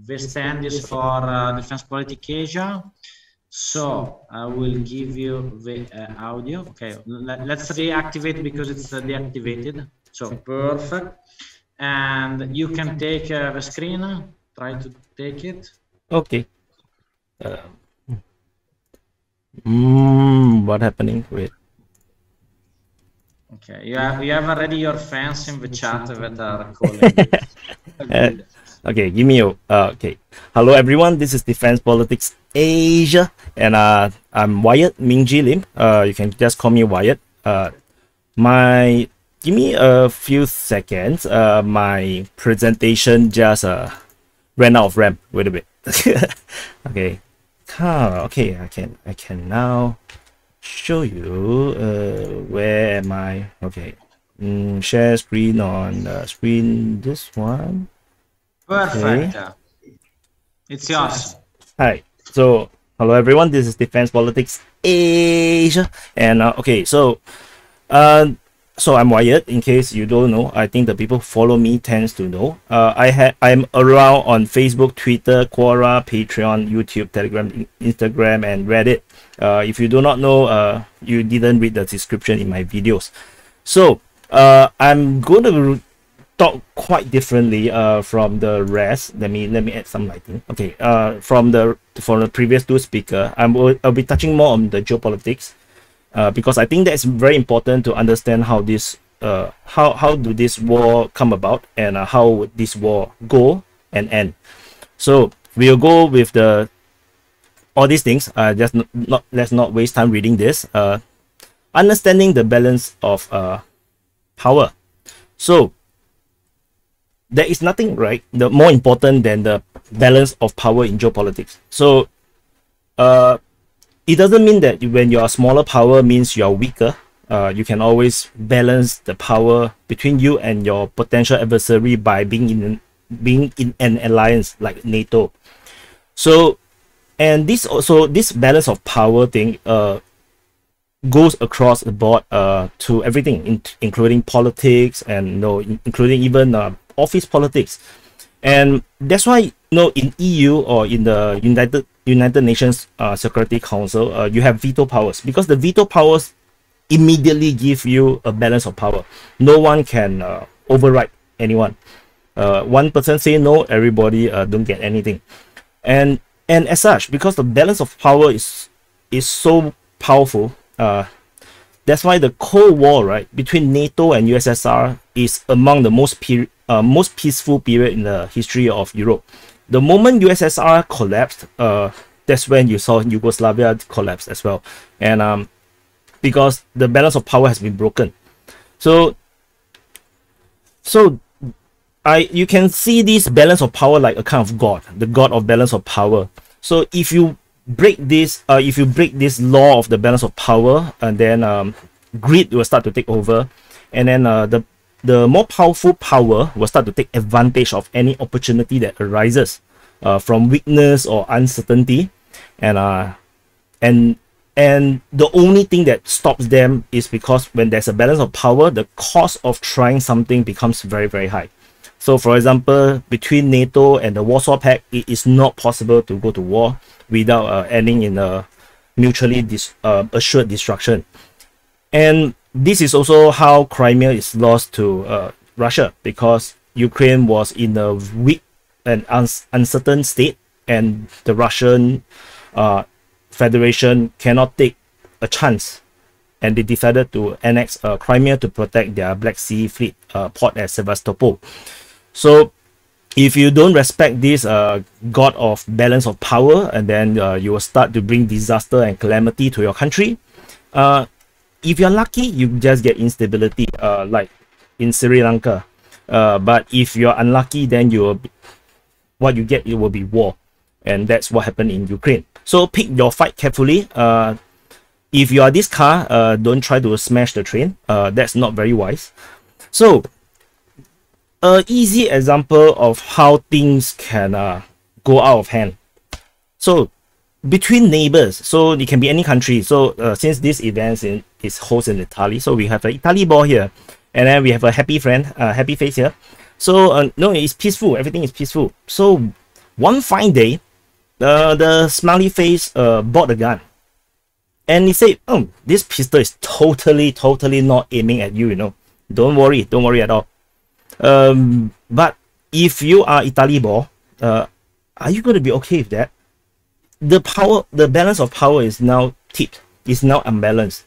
this stand is for Defense Politics Asia. So I will give you the audio. Okay, let's reactivate because it's deactivated. So perfect. And you can take the screen. Try to take it. Okay. What happening? Wait. Okay, you have already your fans in the chat that are calling. Okay, give me a okay. Hello everyone, this is Defense Politics Asia, and I'm Wyatt Mingji Lim. You can just call me Wyatt. Give me a few seconds. My presentation just ran out of RAM. Wait a bit. Okay. Okay, I can now show you where am I? Okay. Share screen on screen, this one. Perfect. Okay. It's yours. Hi. So hello everyone, this is Defense Politics Asia, and okay, so I'm Wyatt. In case you don't know, I think the people who follow me tends to know. I'm around on Facebook, Twitter, Quora, Patreon, YouTube, Telegram, Instagram, and Reddit. If you do not know, you didn't read the description in my videos. So I'm going to talk quite differently from the rest. Let me add some lighting. Okay, from the previous two speakers, I'll be touching more on the geopolitics. Because I think that's very important to understand how this how do this war come about, and how would this war go and end. So we'll go with all these things. Let's not waste time reading this. Understanding the balance of power. So there is nothing more important than the balance of power in geopolitics. So it doesn't mean that when you're a smaller power means you're weaker. You can always balance the power between you and your potential adversary by being in an alliance like NATO. So, and this balance of power thing goes across the board to everything, including politics, and including even office politics. And that's why in EU or in the United Nations Security Council, you have veto powers, because the veto powers immediately give you a balance of power. No one can override anyone. One person say no, everybody don't get anything. And as such, because the balance of power is so powerful, that's why the Cold War between NATO and USSR is among the most peaceful period in the history of Europe. The moment USSR collapsed, that's when you saw Yugoslavia collapse as well, and because the balance of power has been broken. So you can see this balance of power like a kind of god, the god of balance of power. So if you break this law of the balance of power, and then greed will start to take over, and then the more powerful power will start to take advantage of any opportunity that arises from weakness or uncertainty, and the only thing that stops them is because when there's a balance of power, the cost of trying something becomes very, very high. So for example, between NATO and the Warsaw Pact, it is not possible to go to war without ending in a mutually assured destruction. And this is also how Crimea is lost to Russia, because Ukraine was in a weak and uncertain state, and the Russian Federation cannot take a chance, and they decided to annex Crimea to protect their Black Sea Fleet port at Sevastopol. So if you don't respect this god of balance of power, and then you will start to bring disaster and calamity to your country. If you're lucky, you just get instability, like in Sri Lanka. But if you're unlucky, then what you get, it will be war, and that's what happened in Ukraine. So pick your fight carefully. If you are this car, don't try to smash the train. That's not very wise. So an easy example of how things can go out of hand. So between neighbors, so it can be any country. So since this event is hosted in Italy, so we have an Italy ball here, and then we have a happy friend, happy face here. So no, it's peaceful, everything is peaceful. So One fine day, the smiley face bought a gun. And he said, oh, this pistol is totally not aiming at you, you know. Don't worry at all. But if you are Italibor, are you going to be okay with that? The balance of power is now tipped. It's now unbalanced.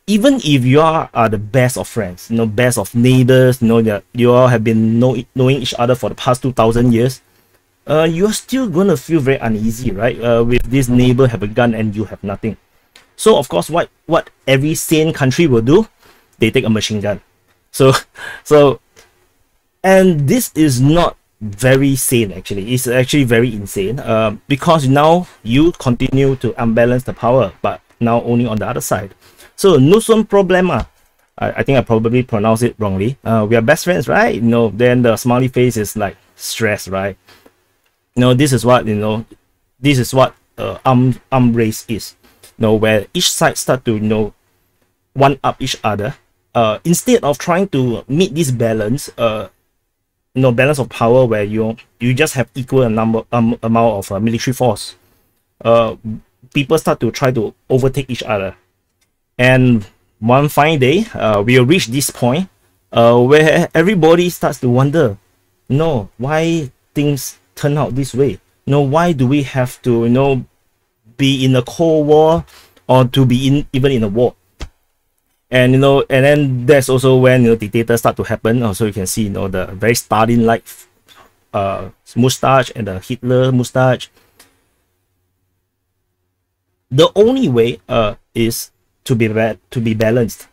Even if you are the best of friends, you know, best of neighbors, you know, that you all have been knowing each other for the past 2,000 years, you're still going to feel very uneasy, right? With this neighbor have a gun and you have nothing. So of course, what every sane country will do, they take a machine gun. So and this is not very sane, actually. It's actually very insane, because now you continue to unbalance the power, but now only on the other side. So nusum problema. I think I probably pronounced it wrongly. We are best friends, right? You know, then the smiley face is like stress, right? You know, this is what, you know, this is what arm race is. You know, where each side start to, you know, one up each other. Instead of trying to meet this balance, you know, balance of power where you just have equal amount of military force, people start to try to overtake each other. And one fine day, we'll reach this point where everybody starts to wonder, no, why things turn out this way? No, why do we have to, you know, be in a Cold War or to be even in a war? And you know, and then that's also when, you know, dictators start to happen. Also, you can see, you know, the very Stalin-like mustache and the Hitler mustache. The only way is to be balanced.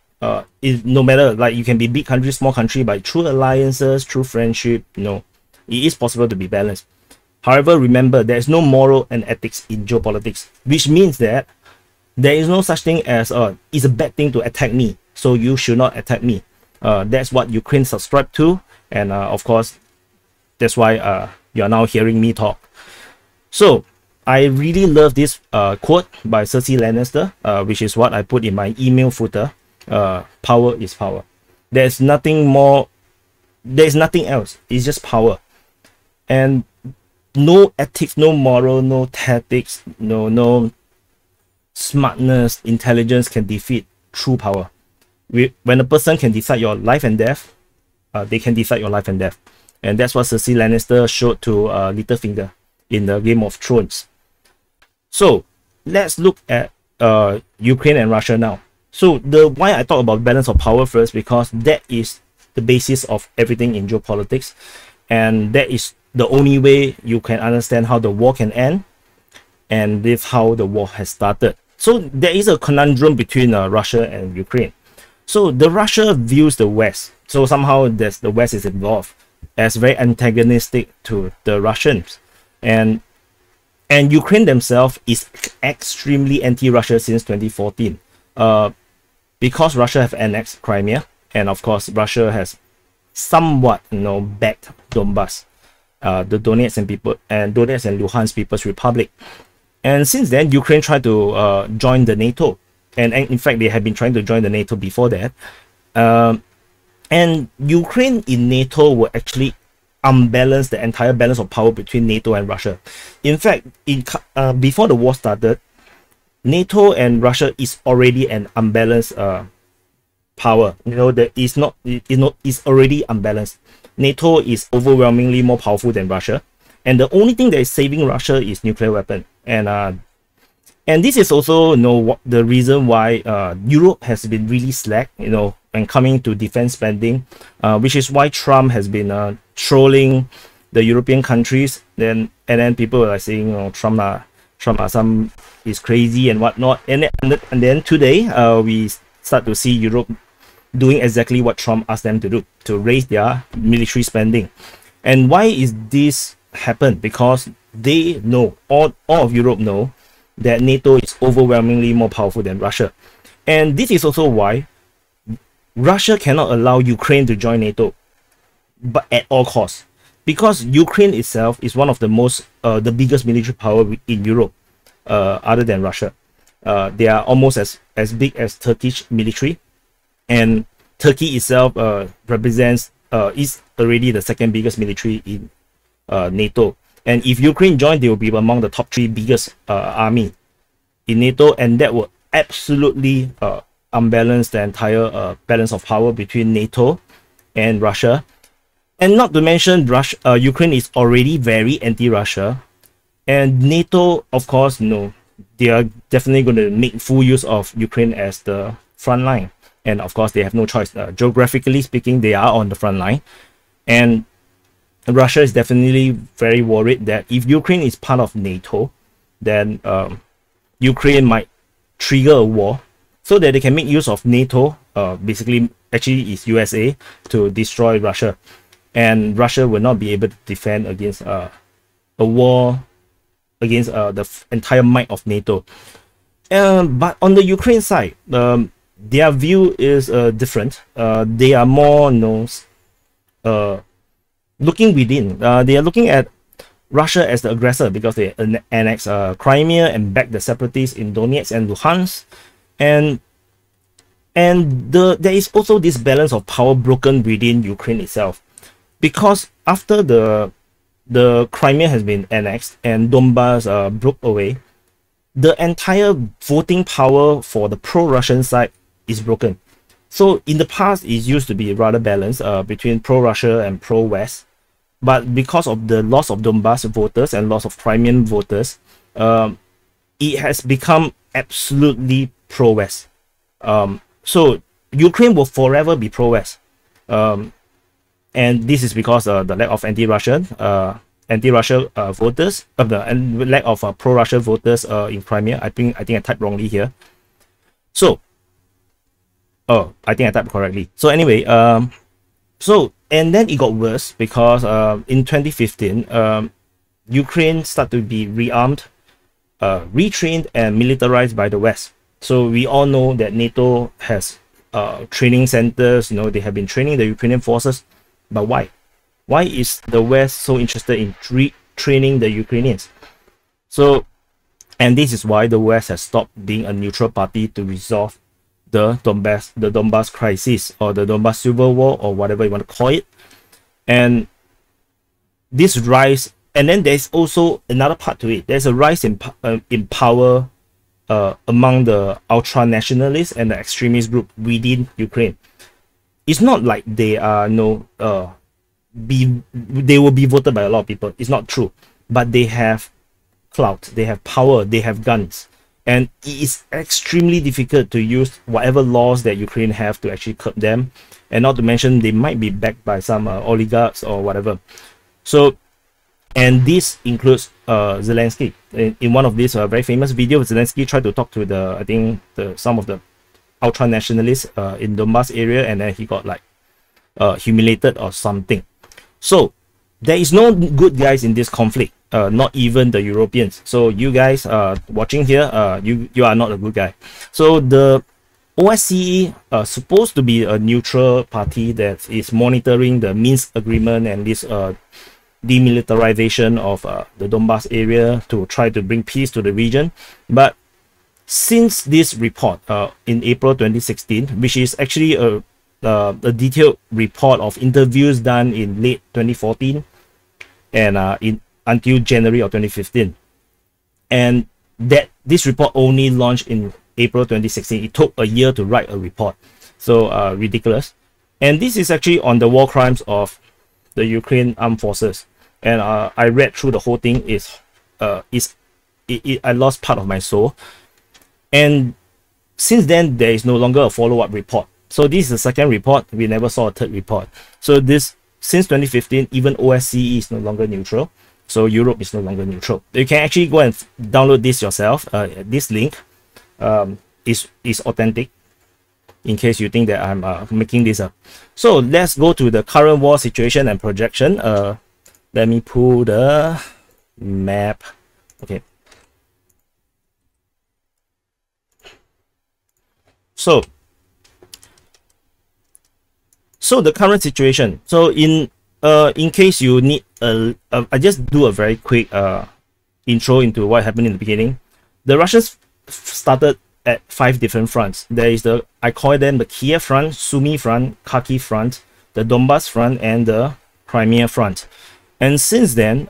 Is no matter, like, you can be big country, small country, but through alliances, through friendship, you know, it is possible to be balanced. However, remember, there is no moral and ethics in geopolitics, which means that there is no such thing as it's a bad thing to attack me, so you should not attack me. That's what Ukraine subscribed to, and of course, that's why you are now hearing me talk. So I really love this quote by Cersei Lannister, which is what I put in my email footer. Power is power. There's nothing more. There's nothing else. It's just power, and no ethics, no moral, no tactics, no smartness, intelligence can defeat true power. When a person can decide your life and death, they can decide your life and death. And that's what Cersei Lannister showed to Littlefinger in the Game of Thrones. So let's look at Ukraine and Russia now. So why I talk about balance of power first, because that is the basis of everything in geopolitics, and that is the only way you can understand how the war can end, and this how the war has started. So there is a conundrum between Russia and Ukraine. So the Russia views the West, so somehow the West is involved, as very antagonistic to the Russians, and Ukraine themselves is extremely anti-Russia since 2014, because Russia have annexed Crimea, and of course Russia has somewhat, you know, backed Donbass, the Donetsk and Luhansk People's Republic. And since then, Ukraine tried to join the NATO, and in fact they have been trying to join the NATO before that. And Ukraine in NATO will actually unbalance the entire balance of power between NATO and Russia. In fact, before the war started, NATO and Russia is already an unbalanced power. You know, that is not, it's already unbalanced. NATO is overwhelmingly more powerful than Russia, and the only thing that is saving Russia is nuclear weapon. And this is also, you know, the reason why Europe has been really slack, you know, when coming to defense spending, which is why Trump has been trolling the European countries. And then people are saying, you know, Trump is crazy and whatnot. And then today we start to see Europe doing exactly what Trump asked them to do, to raise their military spending. And why is this happen? Because they know, all of Europe know, that NATO is overwhelmingly more powerful than Russia. And this is also why Russia cannot allow Ukraine to join NATO, but at all costs, because Ukraine itself is one of the most the biggest military power in Europe, other than Russia. They are almost as big as Turkish military, and Turkey itself represents is already the second biggest military in NATO. And if Ukraine joined, they will be among the top 3 biggest army in NATO, and that would absolutely unbalance the entire balance of power between NATO and Russia. And not to mention, Ukraine is already very anti-Russia, and NATO, of course, they are definitely going to make full use of Ukraine as the front line. And of course, they have no choice. Geographically speaking, they are on the front line. And Russia is definitely very worried that if Ukraine is part of NATO, then Ukraine might trigger a war so that they can make use of NATO, basically, actually is USA, to destroy Russia. And Russia will not be able to defend against a war against the entire might of NATO. But on the Ukraine side, their view is different. They are more looking within. They are looking at Russia as the aggressor because they annexed Crimea and backed the separatists in Donetsk and Luhansk. And there is also this balance of power broken within Ukraine itself, because after the Crimea has been annexed and Donbass broke away, the entire voting power for the pro-Russian side is broken. So in the past, it used to be rather balanced between pro-Russia and pro-West. But because of the loss of Donbass voters and loss of Crimean voters, it has become absolutely pro-West. So Ukraine will forever be pro-West. And this is because the lack of anti-Russian voters, and lack of pro-Russia voters in Crimea. I think I typed wrongly here. So, I think I typed correctly. So anyway, and then it got worse because in 2015, Ukraine started to be rearmed, retrained, and militarized by the West. So we all know that NATO has training centers. They have been training the Ukrainian forces. But why? Why is the West so interested in training the Ukrainians? So, and this is why the West has stopped being a neutral party to resolve the Donbass crisis, or the Donbass civil war, or whatever you want to call it. And this rise, and then there's also another part to it. There's a rise in power among the ultra nationalists and the extremist group within Ukraine. It's not like they are they will be voted by a lot of people. It's not true, but they have clout, they have power, they have guns, and it is extremely difficult to use whatever laws that Ukraine have to actually curb them. And not to mention, they might be backed by some oligarchs or whatever. So, and this includes Zelensky. In one of these very famous videos, Zelensky tried to talk to some of the ultra nationalists in Donbass area, and then he got like humiliated or something. So there is no good guys in this conflict, not even the Europeans. So you guys watching here, you are not a good guy. So the OSCE supposed to be a neutral party that is monitoring the Minsk agreement and this demilitarization of the Donbass area to try to bring peace to the region. But since this report in April 2016, which is actually a detailed report of interviews done in late 2014 and until January of 2015, and that this report only launched in April 2016. It took a year to write a report, so ridiculous. And this is actually on the war crimes of the Ukraine armed forces, and I read through the whole thing. I lost part of my soul. And since then, there is no longer a follow-up report. So this is the second report. We never saw a third report. So since 2015, even OSCE is no longer neutral. So Europe is no longer neutral. You can actually go and download this yourself. This link is authentic, in case you think that I'm making this up. So let's go to the current war situation and projection. Let me pull the map. Okay. So the current situation. So in case you need I just do a very quick intro into what happened in the beginning. The Russians started at 5 different fronts. There is I call them the Kiev front, Sumy front, Kharkiv front, the Donbass front, and the Crimea front. And since then,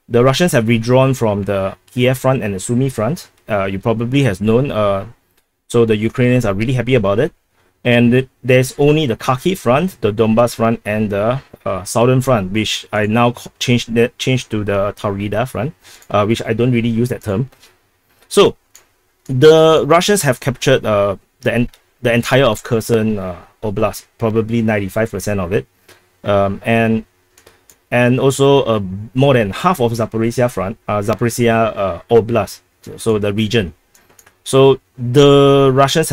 the Russians have withdrawn from the Kiev front and the Sumy front. You probably has known. So the Ukrainians are really happy about it. And there's only the Kharkiv front, the Donbas front, and the southern front, which I now changed to the Taurida front, which I don't really use that term. So the Russians have captured the entire of Kherson Oblast, probably 95% of it, and also more than half of Zaporizhia front, Zaporizhia Oblast, so the region. So the Russians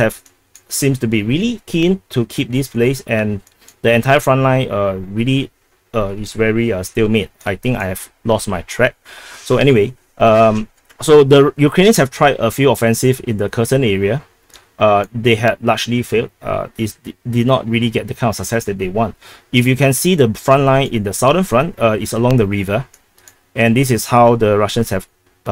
seems to be really keen to keep this place, and the entire front line really is very stalemate. I think I have lost my track. So anyway, so the Ukrainians have tried a few offensive in the Kherson area. They had largely failed. Did not really get the kind of success that they want. If you can see, the front line in the southern front is along the river, and this is how the Russians have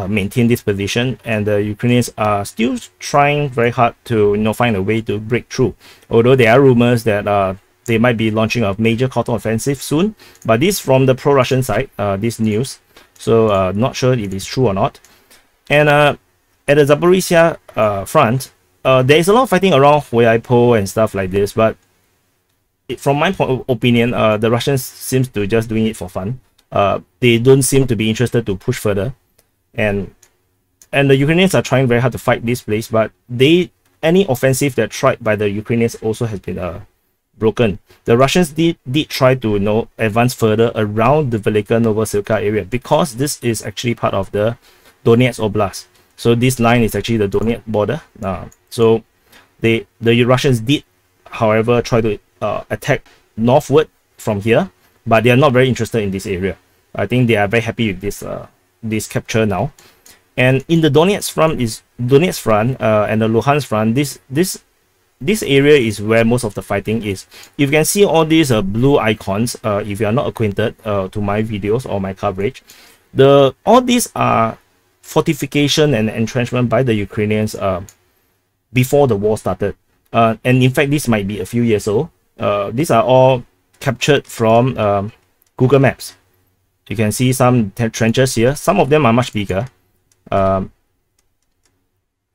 maintained this position, and the Ukrainians are still trying very hard to find a way to break through. Although there are rumors that they might be launching a major counter-offensive soon, but this from the pro-Russian side, this news. So not sure if it's true or not. And at the Zaporizhia front, there is a lot of fighting around Huaypo and stuff like this, but from my opinion, the Russians seems to just doing it for fun. They don't seem to be interested to push further, and the Ukrainians are trying very hard to fight this place, but any offensive that tried by the Ukrainians also has been broken. The Russians did try to advance further around the Velika Novosilka area, because this is actually part of the Donetsk Oblast. So this line is actually the Donetsk border. So the Russians did, however, try to attack northward from here, but they are not very interested in this area. I think they are very happy with this capture now. And in the Donetsk front and the Luhansk front, this area is where most of the fighting is. You can see all these blue icons. If you are not acquainted to my videos or my coverage, all these are fortification and entrenchment by the Ukrainians before the war started. And in fact, this might be a few years old. These are all captured from Google Maps. You can see some trenches here. Some of them are much bigger. You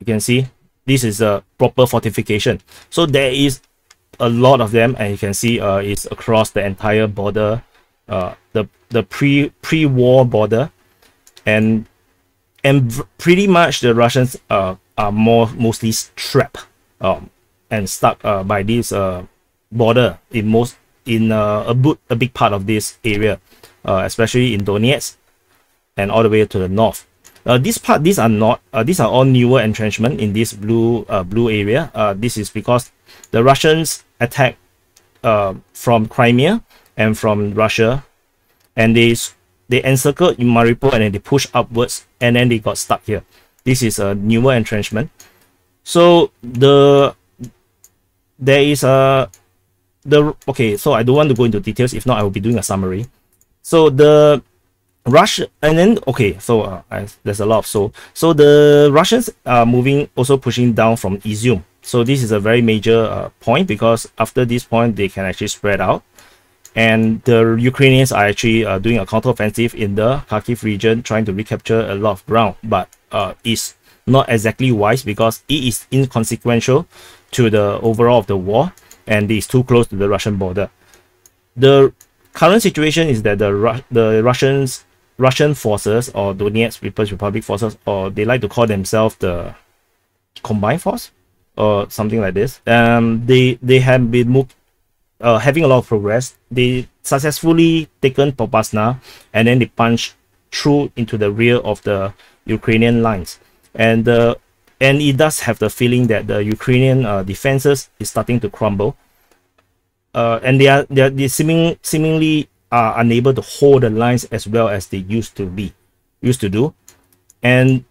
can see this is a proper fortification. So there is a lot of them, and you can see it's across the entire border, the pre-war border, and pretty much the Russians are mostly trapped and stuck by this border in a big part of this area, especially in Donetsk and all the way to the north. These are all newer entrenchment in this blue area. This is because the Russians attacked from Crimea and from Russia, and they encircled in Mariupol, and then they pushed upwards, and then they got stuck here. This is a newer entrenchment. So okay, so I don't want to go into details. If not, I will be doing a summary. So the Russia, and then okay, so there's a lot of so the Russians are pushing down from Izium. So this is a very major point, because after this point they can actually spread out, and the Ukrainians are actually doing a counteroffensive in the Kharkiv region, trying to recapture a lot of ground, but it's not exactly wise, because it is inconsequential to the overall of the war, and it's too close to the Russian border. The current situation is that the Russian forces, or Donetsk People's Republic forces, or they like to call themselves the Combined Force or something like this, they have been having a lot of progress. They successfully taken Popasna, and then they punched through into the rear of the Ukrainian lines, and it does have the feeling that the Ukrainian defenses is starting to crumble, and they seemingly are unable to hold the lines as well as they used to do. And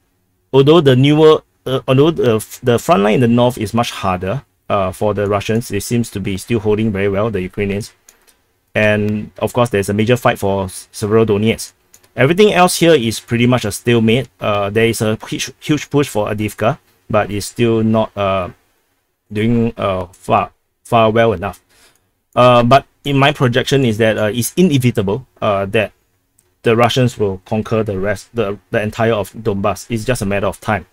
although the front line in the north is much harder for the Russians, it seems to be still holding very well, the Ukrainians. And of course, there's a major fight for several Donetsk. Everything else here is pretty much a stalemate. There is a huge push for Avdiivka, but it's still not doing far well enough. But in my projection is that it's inevitable that the Russians will conquer the rest, the entire of Donbass. It's just a matter of time.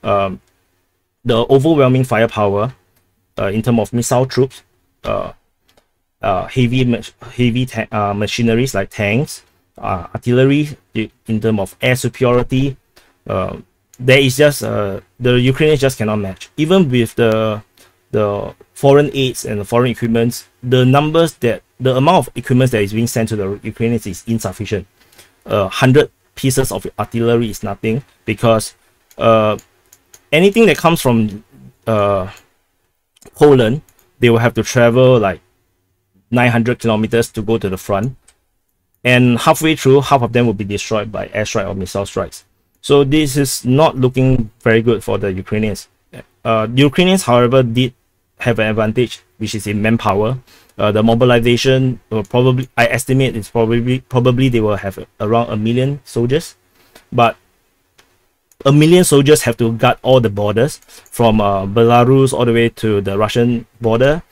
The overwhelming firepower in terms of missile troops, heavy machineries like tanks, artillery, in terms of air superiority, there is just the Ukrainians just cannot match. Even with the foreign aids and the foreign equipments, the amount of equipment that is being sent to the Ukrainians is insufficient. 100 pieces of artillery is nothing, because anything that comes from Poland, they will have to travel like 900 kilometers to go to the front, and halfway through, half of them will be destroyed by airstrike or missile strikes. So this is not looking very good for the Ukrainians. The Ukrainians, however, did have an advantage, which is in manpower. The mobilization will probably, I estimate it's probably they will have around 1 million soldiers, but 1 million soldiers have to guard all the borders from Belarus all the way to the Russian border,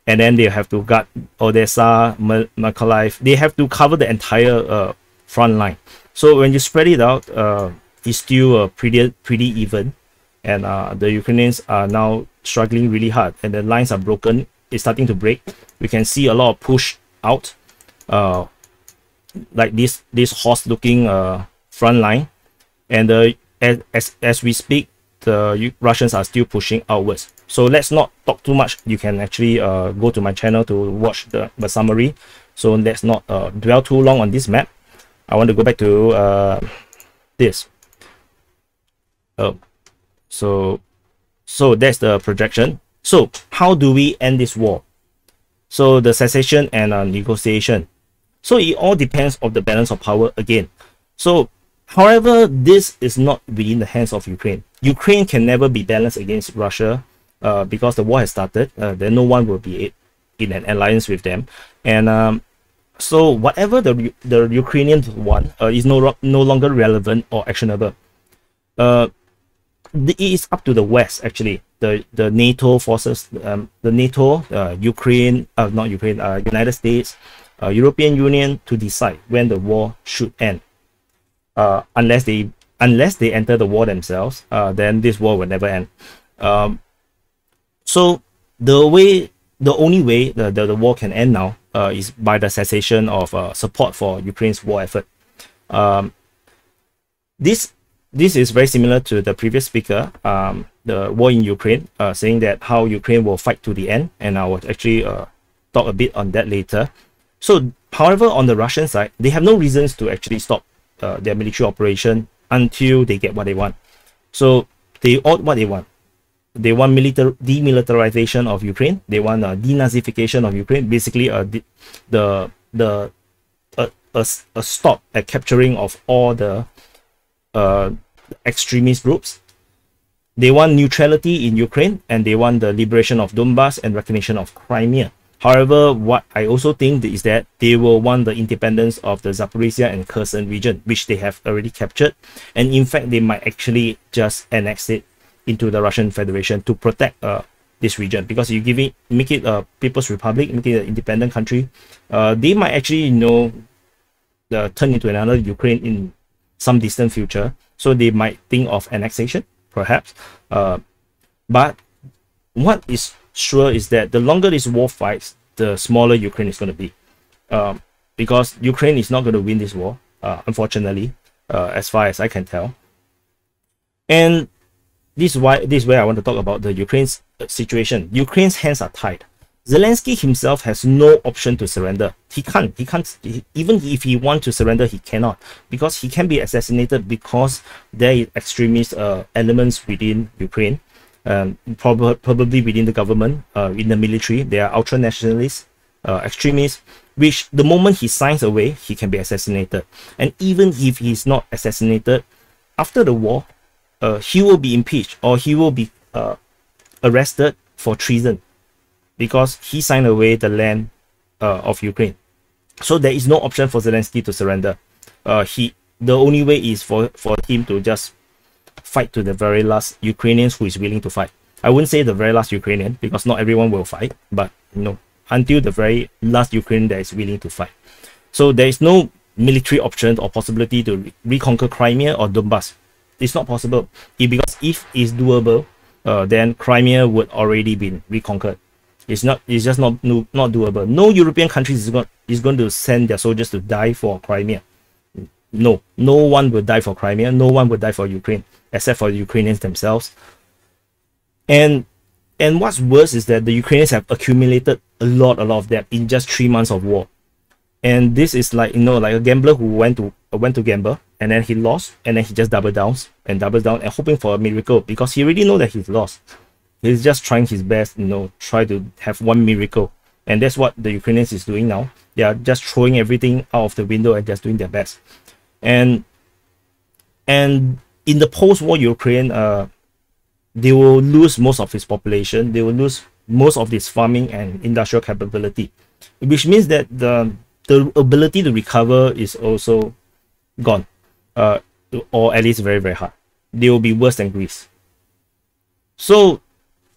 and then they have to guard Odessa, Mykolaiv. They have to cover the entire front line. So when you spread it out, it's still pretty even, and the Ukrainians are now struggling really hard, and the lines are broken. It's starting to break. We can see a lot of push out, like this horse-looking front line, and as we speak, the Russians are still pushing outwards. So let's not talk too much. You can actually go to my channel to watch the summary. So let's not dwell too long on this map. I want to go back to this. So that's the projection. So how do we end this war? So the cessation and negotiation. So it all depends on the balance of power again. So however, this is not within the hands of Ukraine. Ukraine can never be balanced against Russia because the war has started. Then no one will be in an alliance with them. And so whatever the Ukrainians want is no longer relevant or actionable. It is up to the West, actually, the NATO forces, the NATO, United States, European Union, to decide when the war should end. Unless they enter the war themselves, then this war will never end. So the only way the war can end now is by the cessation of support for Ukraine's war effort. This is very similar to the previous speaker, the war in Ukraine, saying that how Ukraine will fight to the end, and I will actually talk a bit on that later. So, however, on the Russian side, they have no reasons to actually stop their military operation until they get what they want. So they want what they want. They want demilitarization of Ukraine. They want a denazification of Ukraine. Basically, a stop at capturing of all the extremist groups. They want neutrality in Ukraine, and they want the liberation of Donbass and recognition of Crimea. However, what I also think is that they will want the independence of the Zaporizhia and Kherson region, which they have already captured. And in fact, they might actually just annex it into the Russian Federation to protect this region. Because you make it a People's Republic, make it an independent country, they might actually, turn into another Ukraine in some distant future. So they might think of annexation, perhaps. But what is sure is that the longer this war fights, the smaller Ukraine is going to be, because Ukraine is not going to win this war, unfortunately, as far as I can tell. And this is where I want to talk about the Ukraine's situation. Ukraine's hands are tied. Zelensky himself has no option to surrender. He can't even if he wants to surrender, he cannot, because he can be assassinated, because there is extremist elements within Ukraine. Probably within the government, in the military, there are ultra-nationalists, extremists, which the moment he signs away, he can be assassinated. And even if he's not assassinated, after the war, he will be impeached, or he will be arrested for treason, because he signed away the land of Ukraine. So there is no option for Zelensky to surrender. The only way is for him to just fight to the very last Ukrainians who is willing to fight. I wouldn't say the very last Ukrainian, because not everyone will fight, but until the very last Ukrainian that is willing to fight. So there is no military option or possibility to reconquer Crimea or Donbass. It's not possible. Because if it's doable, then Crimea would already been reconquered. It's just not doable. No European countries is going to send their soldiers to die for Crimea. No one will die for Crimea. No one will die for Ukraine, except for the Ukrainians themselves. And what's worse is that the Ukrainians have accumulated a lot of debt in just 3 months of war. And this is like, like a gambler who went to gamble, and then he lost, and then he just doubles down and hoping for a miracle, because he already know that he's lost. He's just trying his best, try to have one miracle. And that's what the Ukrainians is doing now. They are just throwing everything out of the window and just doing their best. And in the post-war Ukraine, they will lose most of its population. They will lose most of its farming and industrial capability, which means that the ability to recover is also gone, or at least very, very hard. They will be worse than Greece. So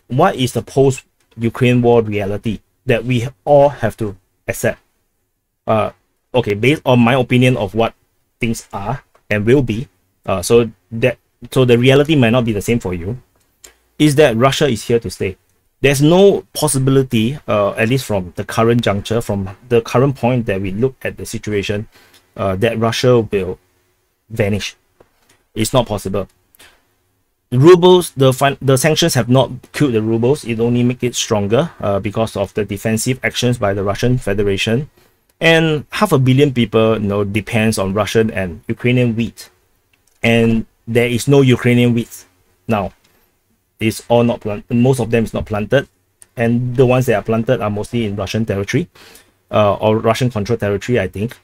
what is the post-Ukraine war reality that we all have to accept? Okay, based on my opinion of what things are and will be, so the reality might not be the same for you, is that Russia is here to stay. There's no possibility, at least from the current juncture, from the current point that we look at the situation, that Russia will vanish. It's not possible. Rubles, the sanctions have not killed the rubles. It only make it stronger because of the defensive actions by the Russian Federation. And 500 million people depends on Russian and Ukrainian wheat. And there is no Ukrainian wheat now. It's all not planted. Most of them is not planted. And the ones that are planted are mostly in Russian territory, or Russian controlled territory, I think.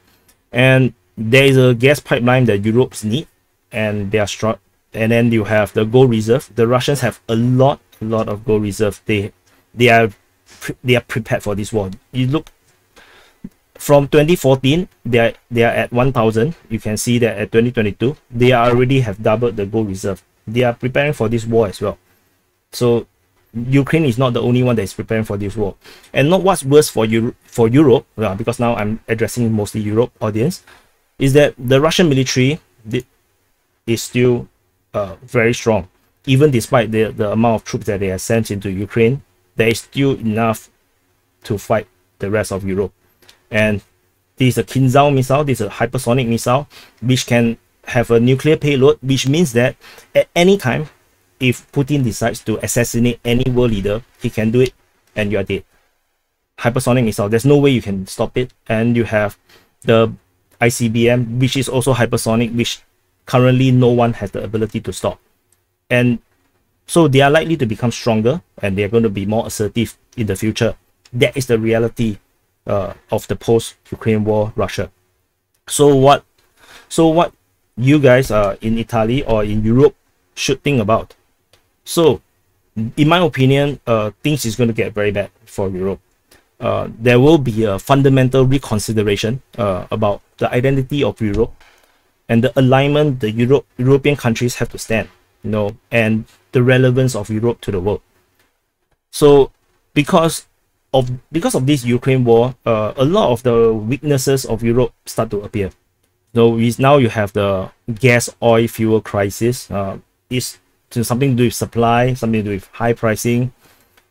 And there is a gas pipeline that Europe's need, and they are strong. And then you have the gold reserve. The Russians have a lot of gold reserve. They are prepared for this war. You look from 2014, they are at 1,000. You can see that at 2022, they already have doubled the gold reserve. They are preparing for this war as well. So Ukraine is not the only one that is preparing for this war. And not what's worse for Europe, because now I'm addressing mostly Europe audience, is that the Russian military is still very strong. Even despite the amount of troops that they have sent into Ukraine, there is still enough to fight the rest of Europe. And this is a Kinzhal missile, this is a hypersonic missile, which can have a nuclear payload, which means that at any time, if Putin decides to assassinate any world leader, he can do it and you are dead. Hypersonic missile, there's no way you can stop it. And you have the ICBM, which is also hypersonic, which currently no one has the ability to stop. And so they are likely to become stronger, and they are going to be more assertive in the future. That is the reality of the post-Ukraine war Russia. So what you guys in Italy or in Europe should think about? So in my opinion, things is going to get very bad for Europe. There will be a fundamental reconsideration about the identity of Europe and the alignment the European countries have to stand, and the relevance of Europe to the world. So because of this Ukraine war, a lot of the weaknesses of Europe start to appear. So now you have the gas, oil, fuel crisis. It's something to do with supply, something to do with high pricing.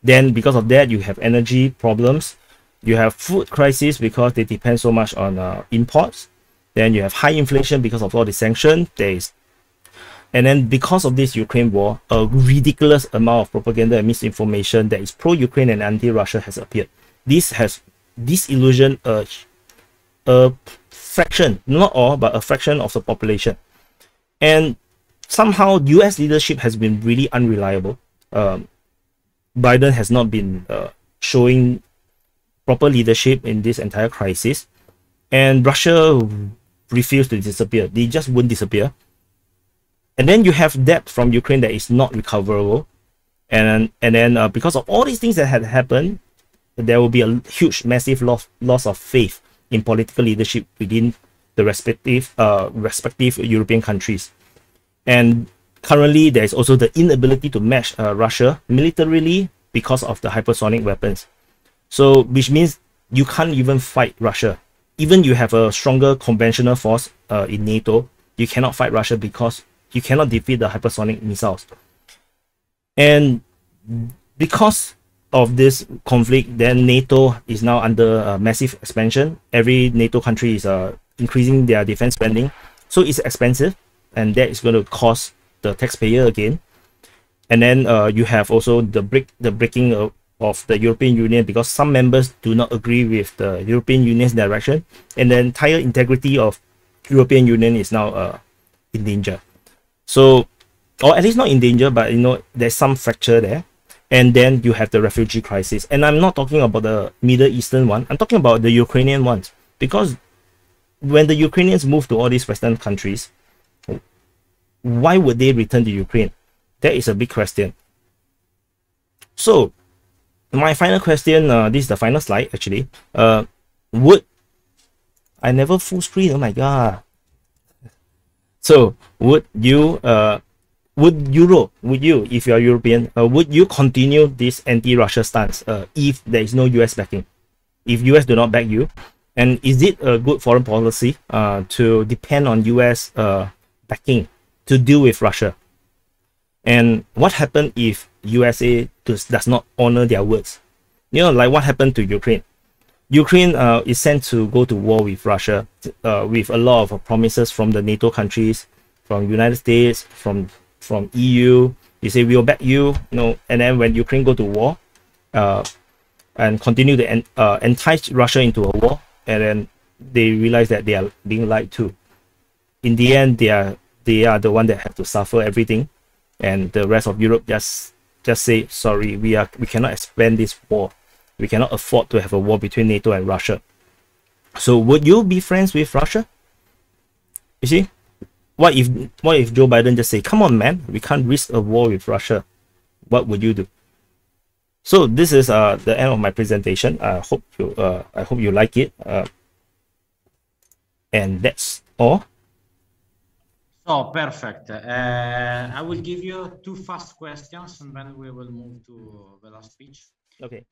Then because of that, you have energy problems. You have food crisis because they depend so much on imports. Then you have high inflation because of all the sanctions. And then because of this Ukraine war, a ridiculous amount of propaganda and misinformation that is pro-Ukraine and anti-Russia has appeared. This has disillusioned a fraction, not all, but a fraction of the population. And somehow US leadership has been really unreliable. Biden has not been showing proper leadership in this entire crisis. And Russia refused to disappear. They just wouldn't disappear. And then you have debt from Ukraine that is not recoverable. And then because of all these things that had happened, there will be a huge, massive loss of faith in political leadership within the respective European countries. And currently, there is also the inability to match Russia militarily because of the hypersonic weapons. So, which means you can't even fight Russia. even you have a stronger conventional force in NATO, you cannot fight Russia because you cannot defeat the hypersonic missiles. And because of this conflict, then NATO is now under massive expansion. Every NATO country is increasing their defense spending, so it's expensive, and that is going to cost the taxpayer again. And then you have also the breaking of the European Union, because some members do not agree with the European Union's direction, and the entire integrity of European Union is now in danger. So, or at least not in danger, but you know, there's some fracture there. And then you have the refugee crisis, and I'm not talking about the Middle Eastern one, I'm talking about the Ukrainian ones, because when the Ukrainians move to all these Western countries, why would they return to Ukraine? That is a big question. So my final question, this is the final slide actually. Would I never full screen? Oh my god. So would you if you are European, would you continue this anti-Russia stance if there is no US backing, if US do not back you? And is it a good foreign policy to depend on US backing to deal with Russia? And what happened if USA does not honor their words? You know, like what happened to Ukraine. Ukraine is sent to go to war with Russia with a lot of promises from the NATO countries, from United States, from EU. They say we'll back you, you know, and then when Ukraine go to war and continue to entice Russia into a war, and then they realize that they are being lied to. In the end, they are the one that have to suffer everything, and the rest of Europe just say sorry, we cannot expand this war. We cannot afford to have a war between NATO and Russia. So would you be friends with Russia? You see, what if Joe Biden just say, come on man, we can't risk a war with Russia? What would you do? So this is the end of my presentation. I hope you like it. And that's all. So perfect. I will give you two fast questions, and then we will move to the last speech. Okay.